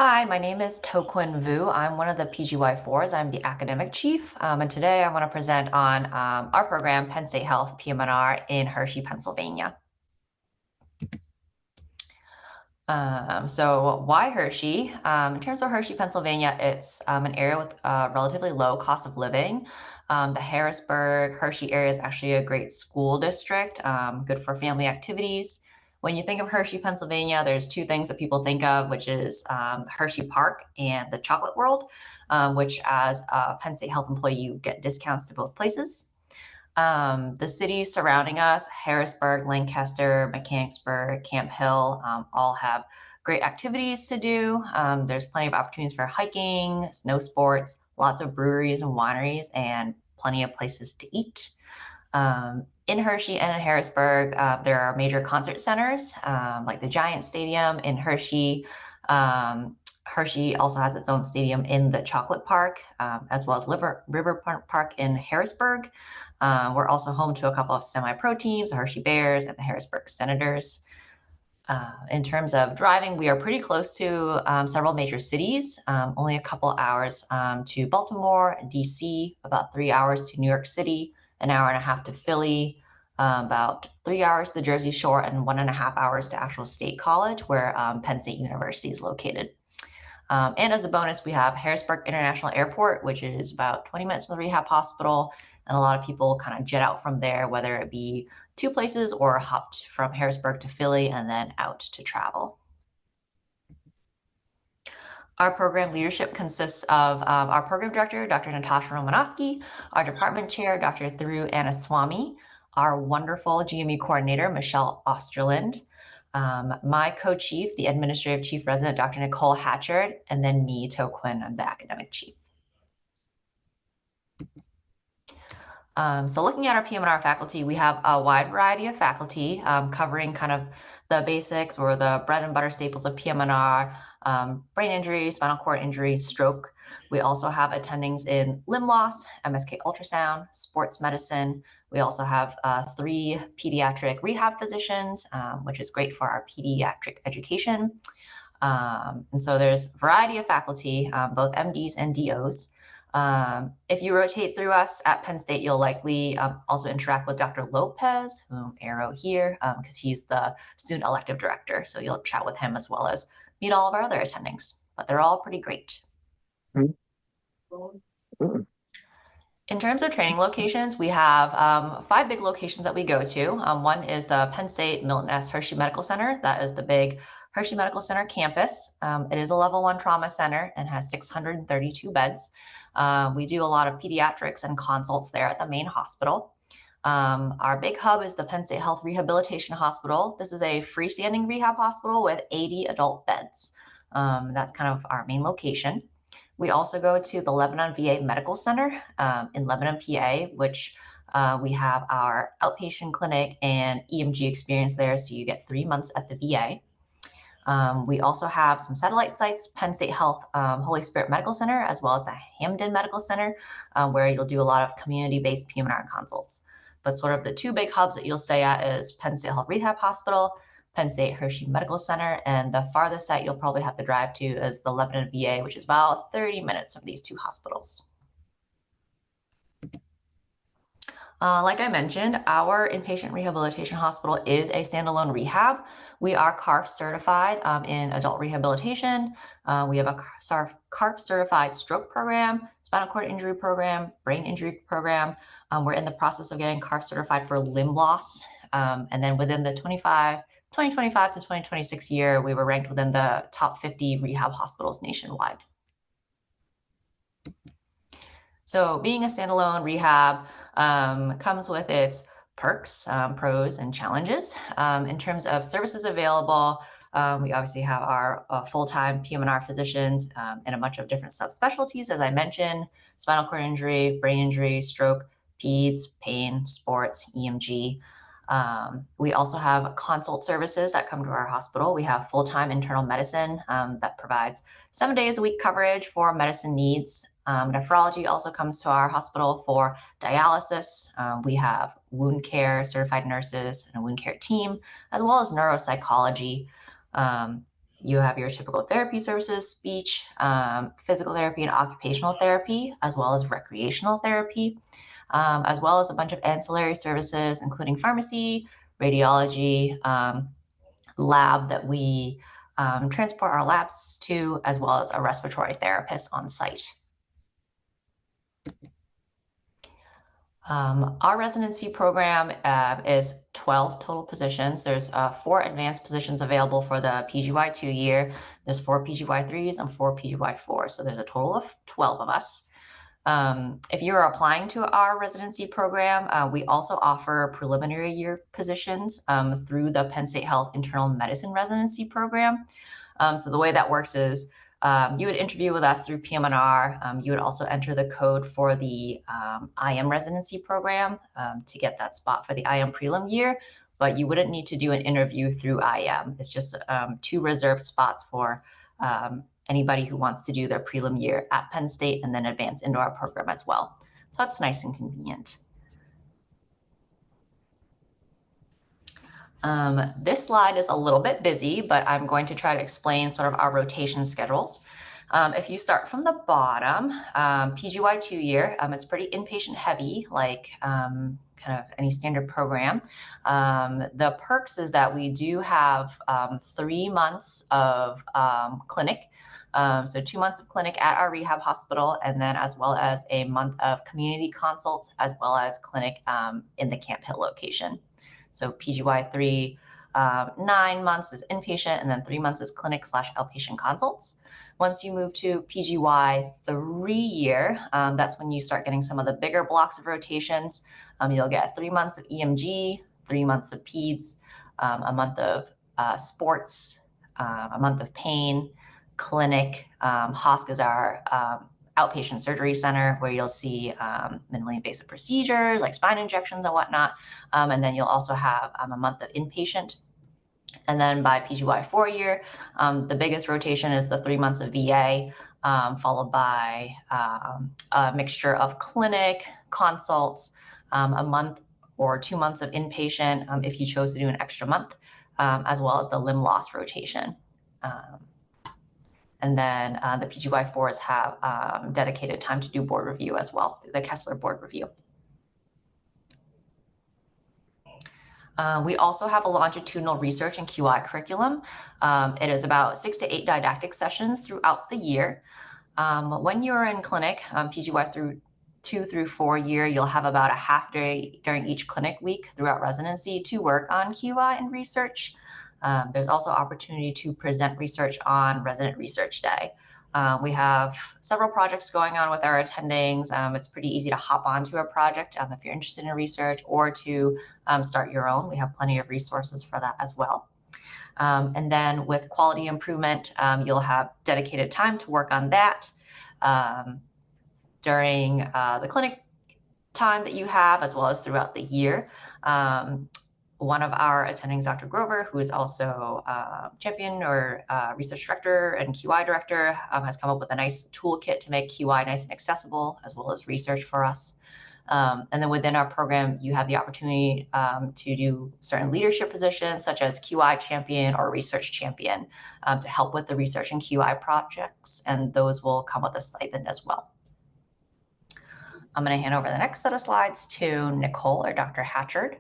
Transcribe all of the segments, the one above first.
Hi, my name is Toquin Vu. I'm one of the PGY4s. I'm the academic chief. And today I want to present on our program, Penn State Health PM&R in Hershey, Pennsylvania. So why Hershey? In terms of Hershey, Pennsylvania, it's an area with relatively low cost of living. The Harrisburg, Hershey area is actually a great school district, good for family activities. When you think of Hershey, Pennsylvania, there's two things that people think of, which is Hershey Park and the Chocolate World, which as a Penn State Health employee, you get discounts to both places. The cities surrounding us, Harrisburg, Lancaster, Mechanicsburg, Camp Hill, all have great activities to do. There's plenty of opportunities for hiking, snow sports, lots of breweries and wineries, and plenty of places to eat. In Hershey and in Harrisburg, there are major concert centers, like the Giant Stadium in Hershey. Hershey also has its own stadium in the Chocolate Park, as well as River Park in Harrisburg. We're also home to a couple of semi-pro teams, the Hershey Bears and the Harrisburg Senators. In terms of driving, we are pretty close to several major cities, only a couple hours to Baltimore, DC, about 3 hours to New York City, an hour and a half to Philly, about 3 hours to the Jersey Shore, and 1.5 hours to actual State College, where Penn State University is located. And as a bonus, we have Harrisburg International Airport, which is about 20 minutes from the rehab hospital. And a lot of people kind of jet out from there, whether it be two places or hopped from Harrisburg to Philly and then out to travel. Our program leadership consists of our program director, Dr. Natasha Romanowski, our department chair, Dr. Thiru Anaswamy, our wonderful GME coordinator, Michelle Osterland, my co-chief, the administrative chief resident, Dr. Nicole Hatchard, and then me, Toquin, I'm the academic chief. So looking at our PM&R faculty, we have a wide variety of faculty covering kind of the basics or the bread and butter staples of PM&R, brain injury, spinal cord injury, stroke. We also have attendings in limb loss, MSK ultrasound, sports medicine. We also have 3 pediatric rehab physicians, which is great for our pediatric education. And so there's a variety of faculty, both MDs and DOs. If you rotate through us at Penn State, you'll likely also interact with Dr. Lopez, whom arrow here, because he's the student elective director. So you'll chat with him as well as meet all of our other attendings, but they're all pretty great. Mm-hmm. In terms of training locations, we have 5 big locations that we go to. One is the Penn State Milton S. Hershey Medical Center. That is the big Hershey Medical Center campus. It is a level 1 trauma center and has 632 beds. We do a lot of pediatrics and consults there at the main hospital. Our big hub is the Penn State Health Rehabilitation Hospital. This is a freestanding rehab hospital with 80 adult beds. That's kind of our main location. We also go to the Lebanon VA Medical Center in Lebanon, PA, which we have our outpatient clinic and EMG experience there, so you get 3 months at the VA. We also have some satellite sites, Penn State Health Holy Spirit Medical Center, as well as the Hamden Medical Center, where you'll do a lot of community-based PM&R consults. But sort of the 2 big hubs that you'll stay at is Penn State Health Rehab Hospital, Penn State Hershey Medical Center, and the farthest site you'll probably have to drive to is the Lebanon VA, which is about 30 minutes from these 2 hospitals. Like I mentioned, our inpatient rehabilitation hospital is a standalone rehab. We are CARF certified in adult rehabilitation. We have a CARF certified stroke program, spinal cord injury program, brain injury program. We're in the process of getting CARF certified for limb loss. And then within the 2025 to 2026 year, we were ranked within the top 50 rehab hospitals nationwide. So being a standalone rehab comes with its perks, pros, and challenges. In terms of services available, we obviously have our full-time PM&R physicians in a bunch of different subspecialties, as I mentioned, spinal cord injury, brain injury, stroke, peds, pain, sports, EMG. We also have consult services that come to our hospital. We have full-time internal medicine that provides 7 days a week coverage for medicine needs. Nephrology also comes to our hospital for dialysis. We have wound care certified nurses and a wound care team, as well as neuropsychology. You have your typical therapy services, speech, physical therapy, and occupational therapy, as well as recreational therapy, as well as a bunch of ancillary services, including pharmacy, radiology, lab that we transport our labs to, as well as a respiratory therapist on site. Our residency program is 12 total positions. There's 4 advanced positions available for the PGY 2 year. There's 4 PGY 3s and 4 PGY 4s. So there's a total of 12 of us. If you're applying to our residency program, we also offer preliminary year positions through the Penn State Health Internal Medicine Residency Program. So the way that works is you would interview with us through PM&R. You would also enter the code for the IM residency program to get that spot for the IM prelim year, but you wouldn't need to do an interview through IM. It's just 2 reserved spots for anybody who wants to do their prelim year at Penn State and then advance into our program as well. So that's nice and convenient. This slide is a little bit busy, but I'm going to try to explain sort of our rotation schedules. If you start from the bottom, PGY 2 year, it's pretty inpatient heavy, like kind of any standard program. The perks is that we do have 3 months of clinic. So 2 months of clinic at our rehab hospital, and then as well as a month of community consults, as well as clinic in the Camp Hill location. So PGY 3, 9 months is inpatient, and then 3 months is clinic/outpatient consults. Once you move to PGY 3 year, that's when you start getting some of the bigger blocks of rotations. You'll get 3 months of EMG, 3 months of peds, a month of sports, a month of pain, clinic. HOSC is our outpatient surgery center where you'll see minimally invasive procedures like spine injections and whatnot. And then you'll also have a month of inpatient. And then by PGY 4 year, the biggest rotation is the 3 months of VA, followed by a mixture of clinic, consults, a month or 2 months of inpatient if you chose to do an extra month, as well as the limb loss rotation. And then the PGY 4s have dedicated time to do board review as well, the Kessler board review. We also have a longitudinal research and QI curriculum. It is about 6 to 8 didactic sessions throughout the year. When you're in clinic, PGY 2 through 4 year, you'll have about a half day during each clinic week throughout residency to work on QI and research. There's also opportunity to present research on Resident Research Day. We have several projects going on with our attendings. It's pretty easy to hop onto a project if you're interested in research or to start your own. We have plenty of resources for that as well. And then with quality improvement, you'll have dedicated time to work on that during the clinic time that you have, as well as throughout the year. One of our attendings, Dr. Grover, who is also champion or research director and QI director, has come up with a nice toolkit to make QI nice and accessible, as well as research for us. And then within our program, you have the opportunity to do certain leadership positions, such as QI champion or research champion, to help with the research and QI projects, and those will come with a stipend as well. I'm going to hand over the next set of slides to Nicole or Dr. Hatchard.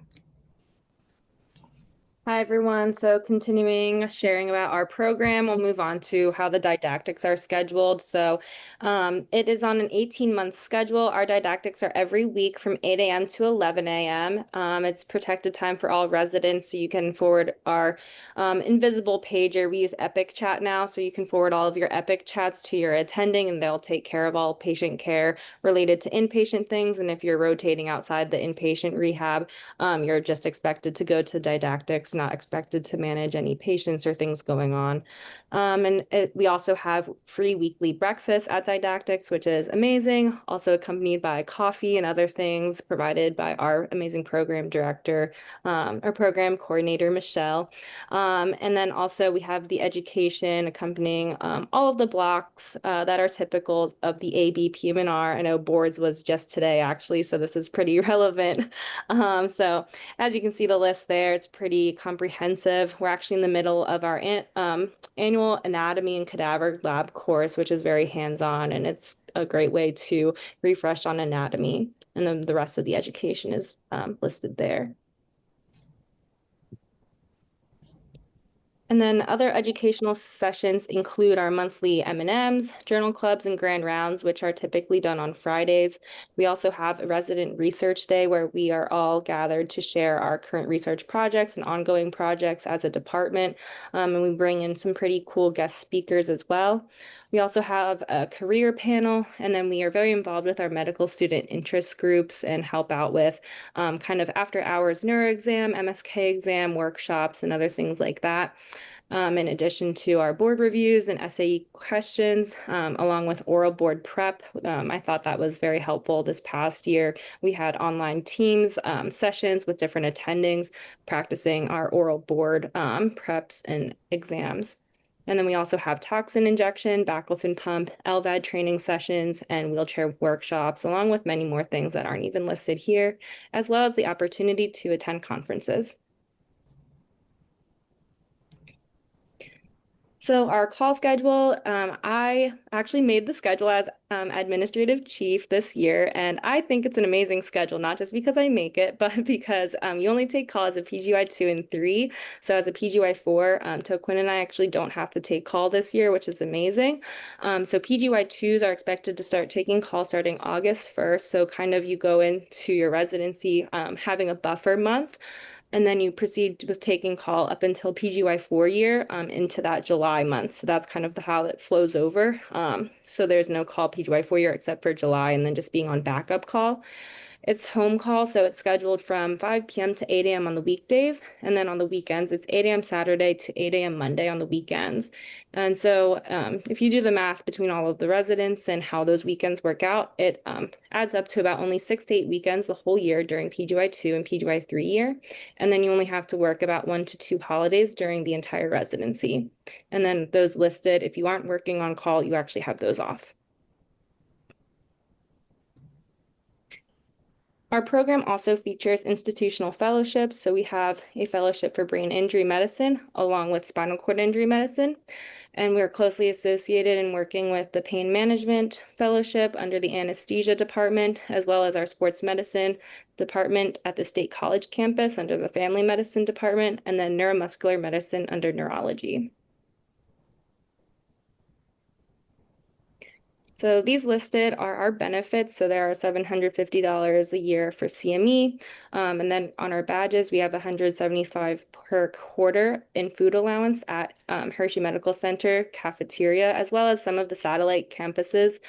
Hi, everyone. So continuing sharing about our program, we'll move on to how the didactics are scheduled. So it is on an 18-month schedule. Our didactics are every week from 8 a.m. to 11 a.m. It's protected time for all residents, so you can forward our invisible pager. We use Epic Chat now, so you can forward all of your Epic chats to your attending, and they'll take care of all patient care related to inpatient things. And if you're rotating outside the inpatient rehab, you're just expected to go to didactics, not expected to manage any patients or things going on. We also have free weekly breakfast at didactics, which is amazing, also accompanied by coffee and other things provided by our amazing program director, our program coordinator, Michelle. And then also we have the education accompanying all of the blocks that are typical of the AB PM&R. I know boards was just today, actually, so this is pretty relevant. So as you can see the list there, it's pretty comprehensive. We're actually in the middle of our annual anatomy and cadaver lab course, which is very hands-on, and it's a great way to refresh on anatomy. And then the rest of the education is listed there. And then other educational sessions include our monthly M&Ms, journal clubs, and grand rounds, which are typically done on Fridays. We also have a resident research day where we are all gathered to share our current research projects and ongoing projects as a department. And we bring in some pretty cool guest speakers as well. We also have a career panel, and then we are very involved with our medical student interest groups and help out with kind of after hours neuro exam, MSK exam, workshops, and other things like that. In addition to our board reviews and SAE questions, along with oral board prep. I thought that was very helpful this past year. We had online Teams sessions with different attendings, practicing our oral board preps and exams. And then we also have toxin injection, baclofen pump, LVAD training sessions, and wheelchair workshops, along with many more things that aren't even listed here, as well as the opportunity to attend conferences. So our call schedule, I actually made the schedule as administrative chief this year, and I think it's an amazing schedule, not just because I make it, but because you only take call as a PGY 2 and 3. So as a PGY 4, Toquin and I actually don't have to take call this year, which is amazing. So PGY 2s are expected to start taking call starting August 1st. So kind of you go into your residency having a buffer month. And then you proceed with taking call up until PGY 4 year into that July month. So that's kind of how it flows over. So there's no call PGY 4 year except for July and then just being on backup call. It's home call, so it's scheduled from 5 p.m. to 8 a.m. on the weekdays. And then on the weekends, it's 8 a.m. Saturday to 8 a.m. Monday on the weekends. And so if you do the math between all of the residents and how those weekends work out, it adds up to about only 6 to 8 weekends the whole year during PGY 2 and PGY 3 year. And then you only have to work about 1 to 2 holidays during the entire residency. And then those listed, if you aren't working on call, you actually have those off. Our program also features institutional fellowships. So we have a fellowship for brain injury medicine along with spinal cord injury medicine. And we're closely associated in working with the pain management fellowship under the anesthesia department, as well as our sports medicine department at the State College campus under the family medicine department, and then neuromuscular medicine under neurology. So these listed are our benefits. So there are $750 a year for CME. And then on our badges, we have $175 per quarter in food allowance at Hershey Medical Center cafeteria, as well as some of the satellite campuses.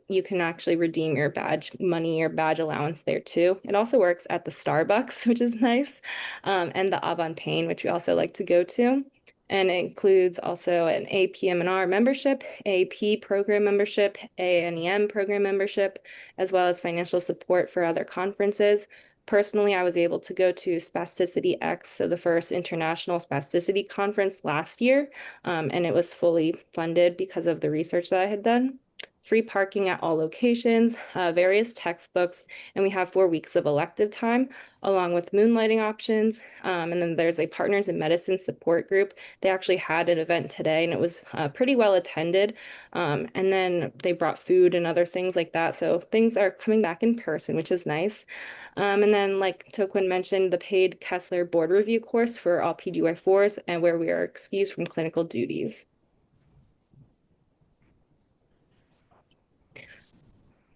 You can actually redeem your badge money or badge allowance there too. It also works at the Starbucks, which is nice, and the Avon Pain, which we also like to go to. And it includes also an APM&R membership, AP program membership, ANEM program membership, as well as financial support for other conferences. Personally, I was able to go to Spasticity X, so the first international spasticity conference last year, and it was fully funded because of the research that I had done. Free parking at all locations, various textbooks, and we have 4 weeks of elective time, along with moonlighting options. And then there's a Partners in Medicine support group. They actually had an event today, and it was pretty well attended. And then they brought food and other things like that. So things are coming back in person, which is nice. And then, like Toquin mentioned, the paid Kessler board review course for all PGY4s, and where we are excused from clinical duties.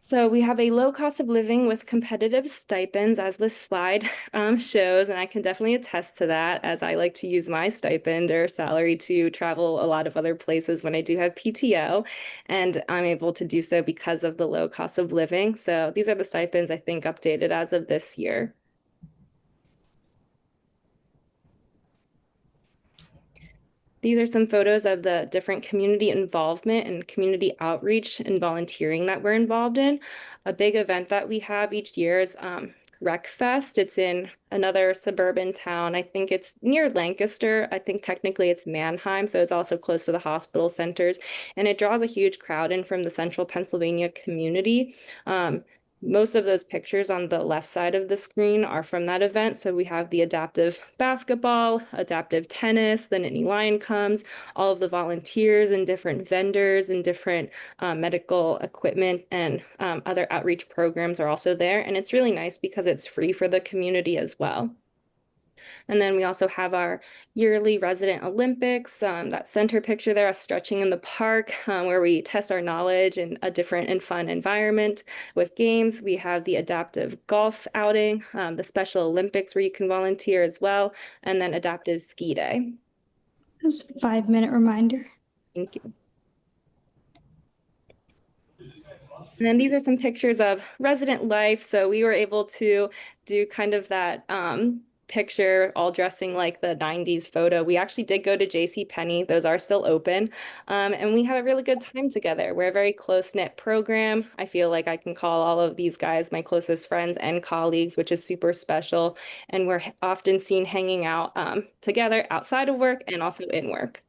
So we have a low cost of living with competitive stipends, as this slide shows, and I can definitely attest to that, as I like to use my stipend or salary to travel a lot of other places when I do have PTO, and I'm able to do so because of the low cost of living. So these are the stipends I think updated as of this year. These are some photos of the different community involvement and community outreach and volunteering that we're involved in. A big event that we have each year is Rec Fest. It's in another suburban town. I think it's near Lancaster. I think technically it's Mannheim, so it's also close to the hospital centers. And it draws a huge crowd in from the central Pennsylvania community. most of those pictures on the left side of the screen are from that event. So we have the adaptive basketball, adaptive tennis, the Nittany Lion comes, all of the volunteers and different vendors and different medical equipment and other outreach programs are also there. And it's really nice because it's free for the community as well. And then we also have our yearly resident Olympics, that center picture there, us stretching in the park, where we test our knowledge in a different and fun environment with games. We have the adaptive golf outing, the Special Olympics where you can volunteer as well, and then adaptive ski day. Just 5-minute reminder. Thank you. And then these are some pictures of resident life. So we were able to do kind of that picture all dressing like the 90s photo. We actually did go to JCPenney. Those are still open. And we had a really good time together. We're a very close-knit program. I feel like I can call all of these guys my closest friends and colleagues, which is super special. And we're often seen hanging out together outside of work and also in work.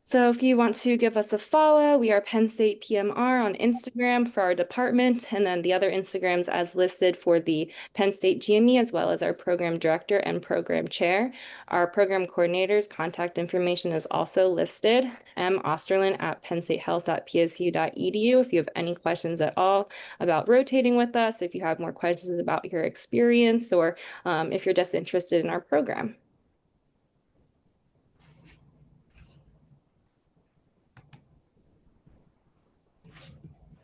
So if you want to give us a follow, we are Penn State PM&R on Instagram for our department, and then the other Instagrams as listed for the Penn State GME, as well as our program director and program chair. Our program coordinator's contact information is also listed, mosterlin@pennstatehealth.psu.edu if you have any questions at all about rotating with us, if you have more questions about your experience, or if you're just interested in our program.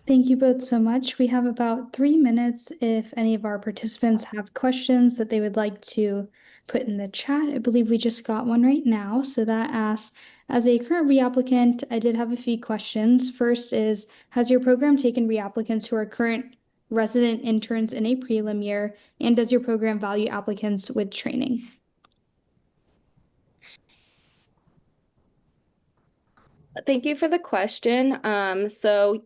Thank you both so much. We have about 3 minutes if any of our participants have questions that they would like to put in the chat. I believe we just got one right now. So that asks, as a current reapplicant, I did have a few questions. First is, has your program taken reapplicants who are current resident interns in a prelim year? And does your program value applicants with training? Thank you for the question. So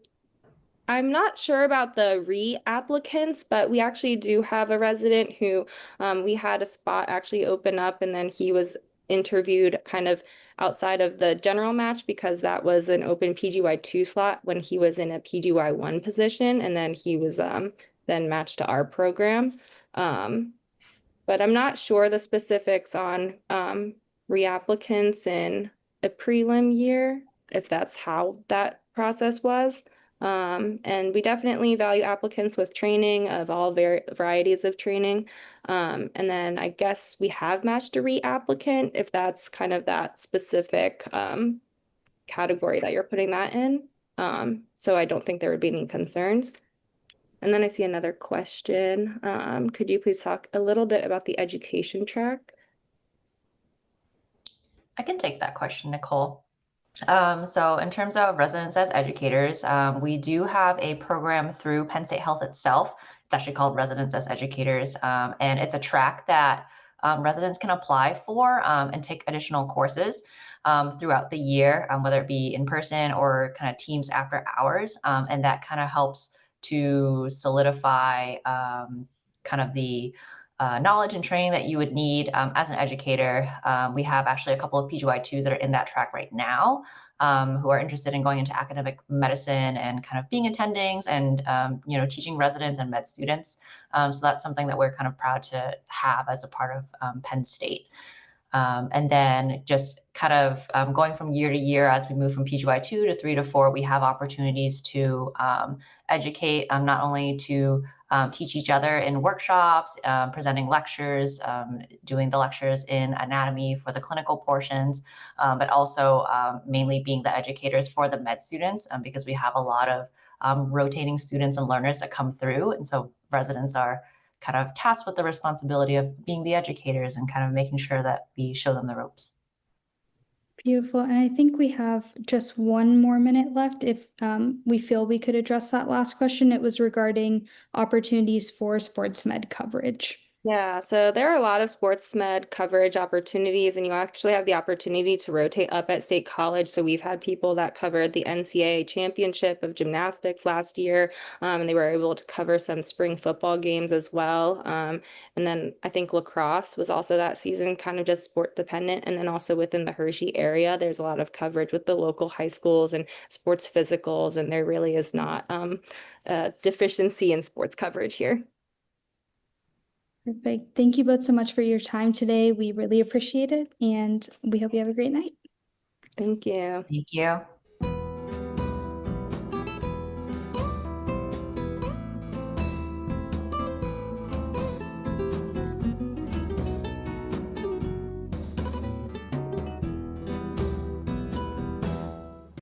I'm not sure about the re-applicants, but we actually do have a resident who we had a spot actually open up, and then he was interviewed kind of outside of the general match because that was an open PGY2 slot when he was in a PGY1 position, and then he was then matched to our program. But I'm not sure the specifics on reapplicants in a prelim year, if that's how that process was. And we definitely value applicants with training of all varieties of training. And then I guess we have matched a reapplicant if that's kind of that specific category that you're putting that in. So I don't think there would be any concerns. And then I see another question. Could you please talk a little bit about the education track? I can take that question, Nicole. So in terms of residents as educators, we do have a program through Penn State Health itself. It's actually called Residents as Educators, and it's a track that residents can apply for and take additional courses throughout the year, whether it be in person or kind of teams after hours. And that kind of helps to solidify kind of the knowledge and training that you would need as an educator. We have actually a couple of PGY2s that are in that track right now who are interested in going into academic medicine and kind of being attendings and, teaching residents and med students. So that's something that we're kind of proud to have as a part of Penn State. And then just kind of going from year to year as we move from PGY2 to 3 to 4, we have opportunities to educate, not only to teach each other in workshops, presenting lectures, doing the lectures in anatomy for the clinical portions, but also mainly being the educators for the med students because we have a lot of rotating students and learners that come through. And so residents are kind of tasked with the responsibility of being the educators and kind of making sure that we show them the ropes. Beautiful. And I think we have just 1 more minute left. If we feel we could address that last question, it was regarding opportunities for sports med coverage. Yeah, so there are a lot of sports med coverage opportunities, and you actually have the opportunity to rotate up at State College. So we've had people that covered the NCAA championship of gymnastics last year, and they were able to cover some spring football games as well. And then I think lacrosse was also that season, kind of just sport dependent. And then also within the Hershey area, there's a lot of coverage with the local high schools and sports physicals, and there really is not a deficiency in sports coverage here. Perfect. Thank you both so much for your time today. We really appreciate it, and we hope you have a great night. Thank you. Thank you.